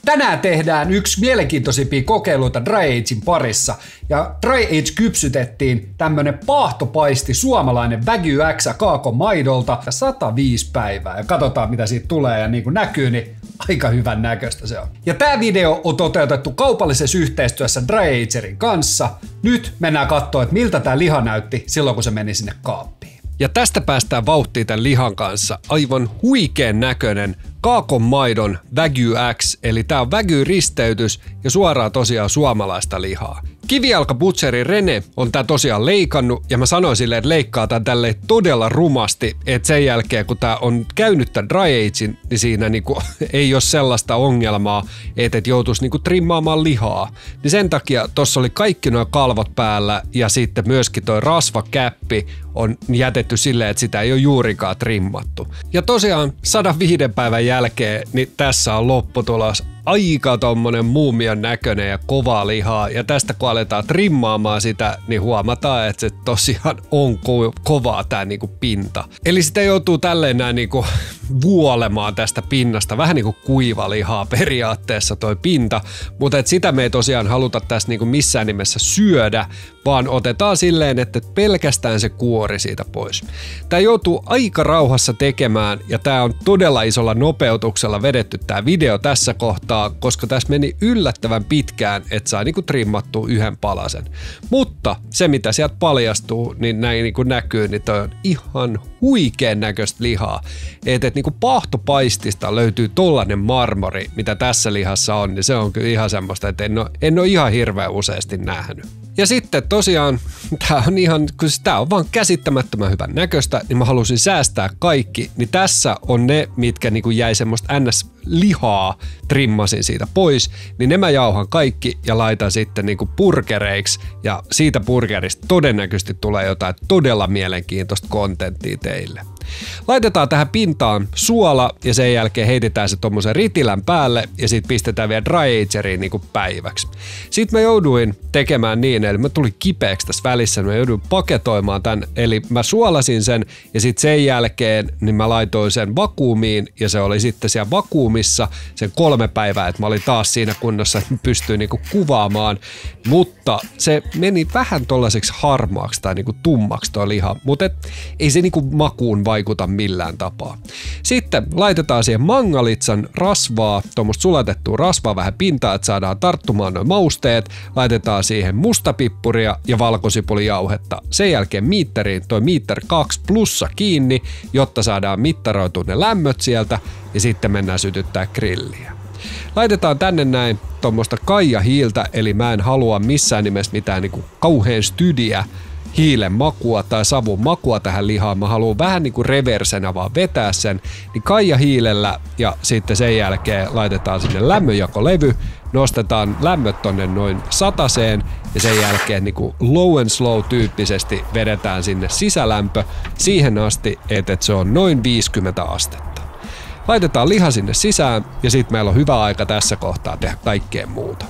Tänään tehdään yksi mielenkiintoisimpia kokeiluita Dry Agein parissa. Ja Dry Age kypsytettiin tämmönen paahtopaisti suomalainen Wagyu X kaakon maidolta 105 päivää. Ja katsotaan mitä siitä tulee ja niin kuin näkyy, niin aika hyvän näköistä se on. Ja tää video on toteutettu kaupallisessa yhteistyössä Dry Agerin kanssa. Nyt mennään katsoa, että miltä tää liha näytti silloin kun se meni sinne kaappiin. Ja tästä päästään vauhtiin tämän lihan kanssa. Aivan huikean näköinen kaakon maidon Wagyu X, eli tää on Wagyu-risteytys ja suoraan tosiaan suomalaista lihaa. Kivijalka-butcheri Rene on tää tosiaan leikannut ja mä sanoin silleen, että leikkaa tän tälleen todella rumasti, että sen jälkeen kun tää on käynyt tän Dry Agein, niin siinä niinku ei ole sellaista ongelmaa, että joutuisi niinku trimmaamaan lihaa. Niin sen takia tossa oli kaikki nuo kalvot päällä ja sitten myöskin toi rasvakäppi on jätetty silleen, että sitä ei ole juurikaan trimmattu. Ja tosiaan 105 päivän jälkeen, niin tässä on lopputulos. Aika tommonen muumion näköinen ja kovaa lihaa. Ja tästä kun aletaan trimmaamaan sitä, niin huomataan, että se tosiaan on kovaa tää niinku pinta. Eli sitä joutuu tälleen näin niinku vuolemaan tästä pinnasta. Vähän niinku kuiva lihaa periaatteessa toi pinta. Mutta sitä me ei tosiaan haluta tässä niinku missään nimessä syödä, vaan otetaan silleen, että pelkästään se kuori siitä pois. Tää joutuu aika rauhassa tekemään ja tää on todella isolla nopeutuksella vedetty tää video tässä kohtaa, koska tässä meni yllättävän pitkään, että saa niinku trimmattua yhden palasen. Mutta se mitä sieltä paljastuu, niin näin niinku näkyy, niin toi on ihan huikean näköistä lihaa. Että niinku paahtopaistista löytyy tollanen marmori, mitä tässä lihassa on, niin se on kyllä ihan semmoista, että en ole ihan hirveän useasti nähnyt. Ja sitten tosiaan, tää on vaan käsittämättömän hyvän näköistä, niin mä halusin säästää kaikki, niin tässä on ne, mitkä niinku jäi semmoista NS-lihaa, trimmasin siitä pois, niin ne mä jauhan kaikki ja laitan sitten niinku burgereiksi, ja siitä burgerista todennäköisesti tulee jotain todella mielenkiintoista kontenttia teille. Laitetaan tähän pintaan suola ja sen jälkeen heitetään se tommosen ritilän päälle ja sit pistetään vielä Dry Ageriin niinku päiväksi. Sitten mä jouduin tekemään niin, eli mä tulin kipeäksi tässä välissä, mä jouduin paketoimaan tän, eli mä suolasin sen ja sit sen jälkeen niin mä laitoin sen vakuumiin ja se oli sitten siellä vakuumissa sen 3 päivää, että mä olin taas siinä kunnossa, että mä pystyin niinku kuvaamaan, mutta se meni vähän tollaiseksi harmaaksi tai niinku tummaksi toi liha, mutta ei se niinku makuun vaikuta millään tapaa. Sitten laitetaan siihen mangalitsan rasvaa, tuommoista sulatettua rasvaa vähän pintaan, että saadaan tarttumaan nuo mausteet. Laitetaan siihen mustapippuria ja valkosipulijauhetta. Sen jälkeen miitteriin toi miitter 2 plussa kiinni, jotta saadaan mittaroitua ne lämmöt sieltä ja sitten mennään sytyttää grilliä. Laitetaan tänne näin tuommoista kaijahiiltä, eli mä en halua missään nimessä mitään niinku kauhean stydiä hiilen makua tai savun makua tähän lihaan. Mä haluan vähän niinku reversenä vaan vetää sen, niin kaijahiilellä ja sitten sen jälkeen laitetaan sinne lämmönjakolevy, nostetaan lämmöt tonne noin 100:een ja sen jälkeen niinku low and slow tyyppisesti vedetään sinne sisälämpö siihen asti, että se on noin 50 astetta. Laitetaan liha sinne sisään ja sitten meillä on hyvä aika tässä kohtaa tehdä kaikkea muuta.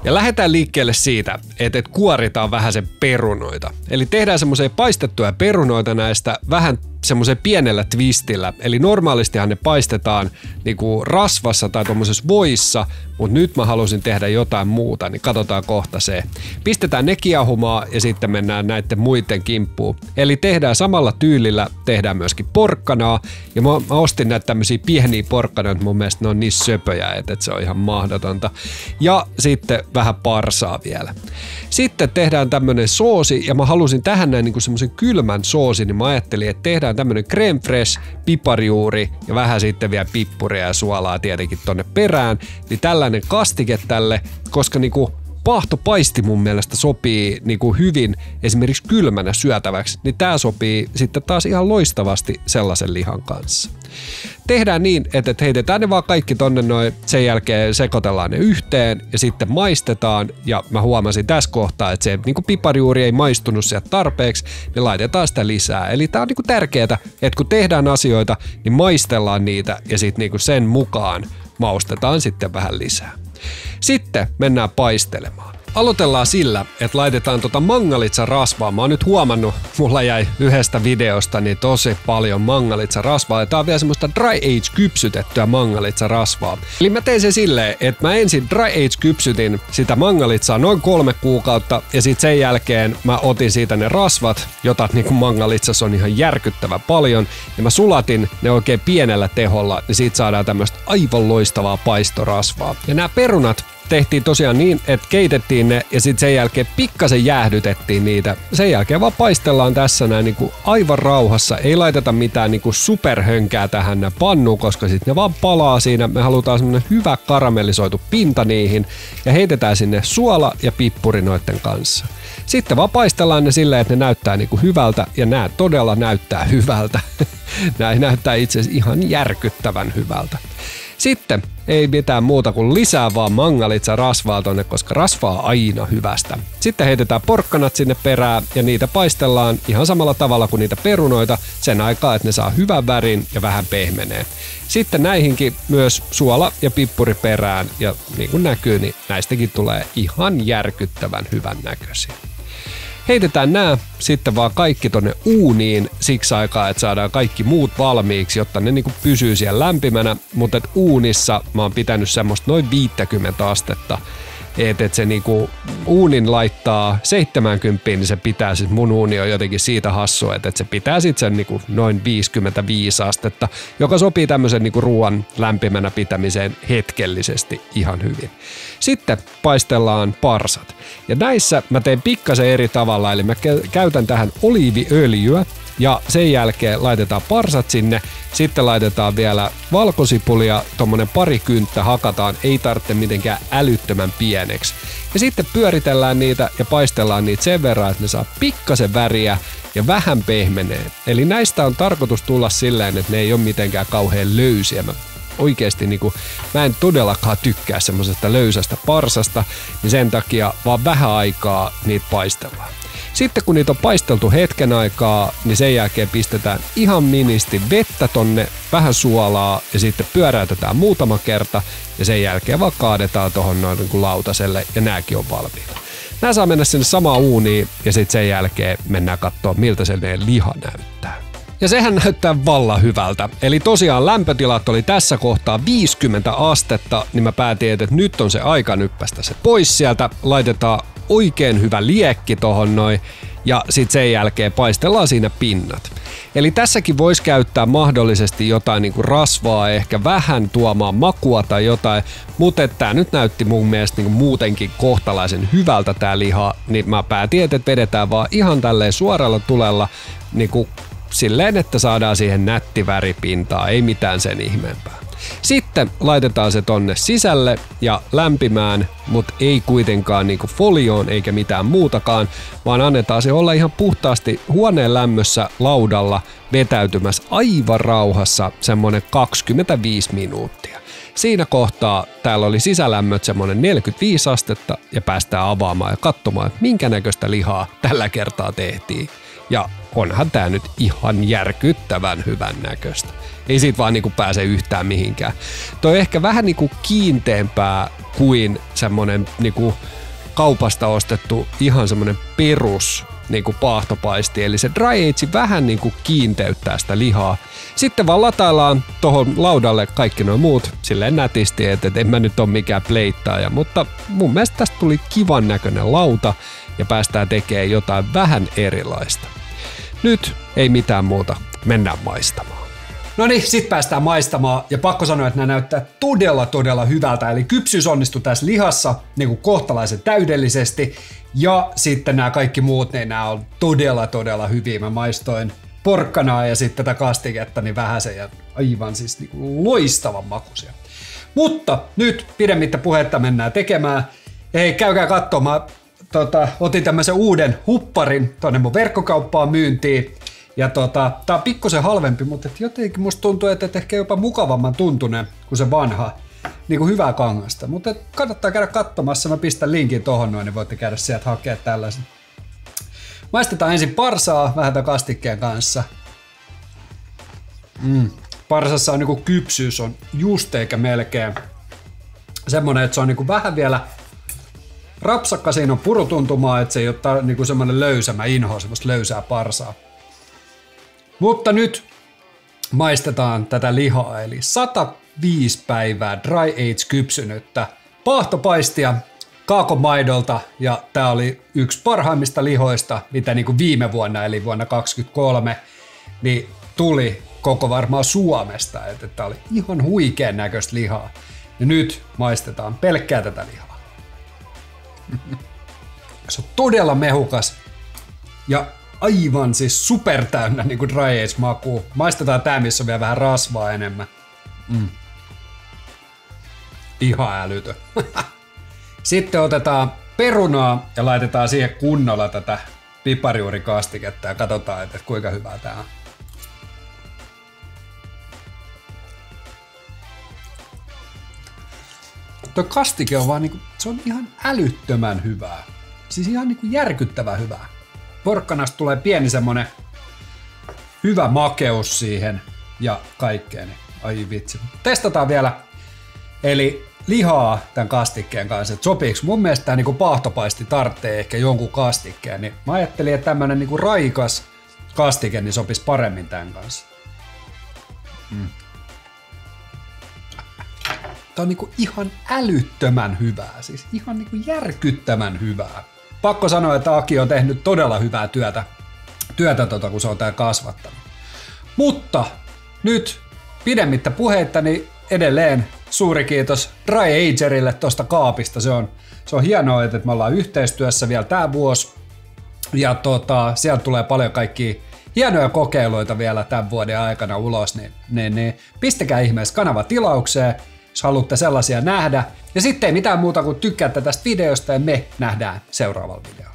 Ja lähdetään liikkeelle siitä, että kuoritaan vähän sen perunoita. Eli tehdään semmoisia paistettuja perunoita näistä vähän semmoisen pienellä twistillä. Eli normaalistihan ne paistetaan niinku rasvassa tai tommosessa voissa, mutta nyt mä halusin tehdä jotain muuta, niin katsotaan kohta se. Pistetään ne kiehumaan ja sitten mennään näiden muiden kimppuun. Eli tehdään samalla tyylillä, tehdään myöskin porkkanaa. Ja mä ostin näitä tämmöisiä pieniä porkkanoita, mun mielestä ne on niin söpöjä, että se on ihan mahdotonta. Ja sitten vähän parsaa vielä. Sitten tehdään tämmönen soosi ja mä halusin tähän näin niinku semmoisen kylmän soosin, niin mä ajattelin, että tehdään tämmönen crème fraîche, piparjuuri ja vähän sitten vielä pippuria ja suolaa tietenkin tonne perään. Niin tällainen kastike tälle, koska niinku paahtopaisti mun mielestä sopii niinku hyvin esimerkiksi kylmänä syötäväksi, niin tää sopii sitten taas ihan loistavasti sellaisen lihan kanssa. Tehdään niin, että heitetään ne vaan kaikki tonne noin, sen jälkeen sekoitellaan ne yhteen ja sitten maistetaan ja mä huomasin tässä kohtaa, että se niinku piparjuuri ei maistunut sieltä tarpeeksi, niin laitetaan sitä lisää. Eli tää on niinku tärkeää, että kun tehdään asioita, niin maistellaan niitä ja sitten niinku sen mukaan maustetaan sitten vähän lisää. Sitten mennään paistelemaan. Aloitellaan sillä, että laitetaan mangalitsa-rasvaa. Mä oon nyt huomannut, mulla jäi yhdestä videosta niin tosi paljon mangalitsa-rasvaa. Ja tää on vielä semmoista dry age kypsytettyä mangalitsa-rasvaa. Eli mä tein se silleen, että mä ensin dry age kypsytin sitä mangalitsaa noin 3 kuukautta. Ja sit sen jälkeen mä otin siitä ne rasvat, jota niin kuin mangalitsassa on ihan järkyttävän paljon. Ja mä sulatin ne oikein pienellä teholla, niin siitä saadaan tämmöistä aivan loistavaa paistorasvaa. Ja nämä perunat tehtiin tosiaan niin, että keitettiin ne ja sitten sen jälkeen pikkasen jäähdytettiin niitä. Sen jälkeen vaan paistellaan tässä näin niinku aivan rauhassa. Ei laiteta mitään niinku superhönkää tähän pannuun, koska sitten ne vaan palaa siinä. Me halutaan semmonen hyvä karamellisoitu pinta niihin ja heitetään sinne suola ja pippuri noitten kanssa. Sitten vaan paistellaan ne silleen, että ne näyttää niinku hyvältä ja nämä todella näyttää hyvältä. Nämä näyttää itse asiassa ihan järkyttävän hyvältä. Sitten ei mitään muuta kuin lisää vaan mangalitsa-rasvaa tonne, koska rasvaa aina hyvästä. Sitten heitetään porkkanat sinne perään ja niitä paistellaan ihan samalla tavalla kuin niitä perunoita sen aikaa, että ne saa hyvän värin ja vähän pehmenee. Sitten näihinkin myös suola ja pippuri perään ja niin kuin näkyy, niin näistäkin tulee ihan järkyttävän hyvän näköisiä. Heitetään nämä sitten vaan kaikki tonne uuniin siksi aikaa, että saadaan kaikki muut valmiiksi, jotta ne niinku pysyy siellä lämpimänä, mutta uunissa mä oon pitänyt semmoista noin 50 astetta. että se niinku uunin laittaa 70, niin se pitää sit, mun uuni on jotenkin siitä hassu, että se pitää sit sen niinku noin 55 astetta, joka sopii tämmöisen niinku ruoan lämpimänä pitämiseen hetkellisesti ihan hyvin. Sitten paistellaan parsat. Ja näissä mä teen pikkasen eri tavalla, eli mä käytän tähän oliiviöljyä, ja sen jälkeen laitetaan parsat sinne, sitten laitetaan vielä valkosipulia, tommonen pari kynttä hakataan, ei tarvitse mitenkään älyttömän pieneksi. Ja sitten pyöritellään niitä ja paistellaan niitä sen verran, että ne saa pikkasen väriä ja vähän pehmenee. Eli näistä on tarkoitus tulla silleen, että ne ei ole mitenkään kauhean löysiä. Oikeesti mä en todellakaan tykkää semmosesta löysästä parsasta, niin sen takia vaan vähän aikaa niitä paistellaan. Sitten kun niitä on paisteltu hetken aikaa, niin sen jälkeen pistetään ihan ministi vettä tonne, vähän suolaa ja sitten pyöräytetään muutama kerta ja sen jälkeen vaan kaadetaan tohon noin niin kuin lautaselle ja nääkin on valmiita. Nää saa mennä sinne samaan uuniin ja sitten sen jälkeen mennään katsoa miltä se liha näyttää. Ja sehän näyttää vallan hyvältä. Eli tosiaan lämpötilat oli tässä kohtaa 50 astetta, niin mä päätin, että nyt on se aika nyppästä se pois sieltä. Laitetaan oikein hyvä liekki tohon noin ja sitten sen jälkeen paistellaan siinä pinnat. Eli tässäkin voisi käyttää mahdollisesti jotain niinku rasvaa, ehkä vähän tuomaan makua tai jotain, mutta tää nyt näytti mun mielestä niinku muutenkin kohtalaisen hyvältä tää liha, niin mä päätin, että vedetään vaan ihan tälleen suoralla tulella niinku silleen, että saadaan siihen nätti väripintaa, ei mitään sen ihmeempää. Sitten laitetaan se tonne sisälle ja lämpimään, mutta ei kuitenkaan niinku folioon eikä mitään muutakaan, vaan annetaan se olla ihan puhtaasti huoneen lämmössä laudalla vetäytymässä aivan rauhassa semmonen 25 minuuttia. Siinä kohtaa täällä oli sisälämmöt semmonen 45 astetta ja päästään avaamaan ja katsomaan, että minkä näköistä lihaa tällä kertaa tehtiin. Ja onhan tää nyt ihan järkyttävän hyvän näköistä. Ei siitä vaan niinku pääse yhtään mihinkään. Toi ehkä vähän niinku kiinteämpää kuin semmonen niinku kaupasta ostettu ihan semmonen perus niinku paahtopaisti. Eli se dry age vähän niinku kiinteyttää sitä lihaa. Sitten vaan lataillaan tohon laudalle kaikki nuo muut silleen nätisti, että en mä nyt ole mikään pleittaaja. Mutta mun mielestä tästä tuli kivan näköinen lauta ja päästään tekemään jotain vähän erilaista. Nyt ei mitään muuta, mennään maistamaan. No niin, sit päästään maistamaan ja pakko sanoa, että nämä näyttää todella hyvältä. Eli kypsyys onnistui tässä lihassa niin kuin kohtalaisen täydellisesti ja sitten nämä kaikki muut, niin nämä on todella hyviä. Mä maistoin porkkanaa ja sitten tätä kastiketta niin vähäsen ja aivan siis niin kuin loistavan makuisia. Mutta nyt pidemmittä puhetta mennään tekemään. Hei, käykää katsomaan. Otin tämmöisen uuden hupparin tonne mun verkkokauppaan myyntiin. Ja tää on pikkusen halvempi, mutta jotenkin musta tuntuu, että ehkä jopa mukavamman tuntunen kuin se vanha. Niinku hyvää kangasta. Mutta kannattaa käydä katsomassa. Mä pistän linkin tohon noin, niin voitte käydä sieltä hakea tällaisen. Maistetaan ensin parsaa vähän tämän kastikkeen kanssa. Parsassa on niinku kypsyys on just eikä melkein semmonen, että se on niinku vähän vielä rapsakka siinä on purutuntumaa, että se ei ole niinku semmoinen löysä, mä inhoan semmoista löysää parsaa. Mutta nyt maistetaan tätä lihaa, eli 105 päivää dry age kypsynyttä paahtopaistia kaakomaidolta, ja tää oli yksi parhaimmista lihoista, mitä niinku viime vuonna, eli vuonna 2023, niin tuli koko varmaan Suomesta, että tää oli ihan huikean näköistä lihaa. Ja nyt maistetaan pelkkää tätä lihaa. Se on todella mehukas ja aivan siis super täynnä niin kuin dry age makuu. Maistetaan tää, missä on vielä vähän rasvaa enemmän. Ihan älytön. Sitten otetaan perunaa ja laitetaan siihen kunnolla tätä piparijuurikastiketta ja katsotaan, että kuinka hyvää tää on. Tuo kastike on vaan niinku, se on ihan älyttömän hyvää. Siis ihan niinku järkyttävän hyvää. Porkkanasta tulee pieni semmonen hyvä makeus siihen ja kaikkeen. Ai vitsi. Testataan vielä. Eli lihaa tämän kastikkeen kanssa, että sopiiko. Mun mielestä tää niinku paahtopaisti tarvitsee ehkä jonkun kastikkeen. Niin mä ajattelin, että tämmönen niinku raikas kastike niin sopisi paremmin tämän kanssa. Tää on niinku ihan älyttömän hyvää, siis ihan niinku järkyttävän hyvää. Pakko sanoa, että Aki on tehnyt todella hyvää työtä kun se on tää kasvattanut. Mutta nyt pidemmittä puheitta, niin edelleen suuri kiitos Dry Agerille tosta kaapista. Se on hienoa, että me ollaan yhteistyössä vielä tää vuosi. Ja sieltä tulee paljon kaikkia hienoja kokeiluita vielä tämän vuoden aikana ulos, niin pistäkää ihmeessä kanava tilaukseen, jos haluatte sellaisia nähdä. Ja sitten ei mitään muuta kuin tykkäätte tästä videosta ja me nähdään seuraavalla videolla.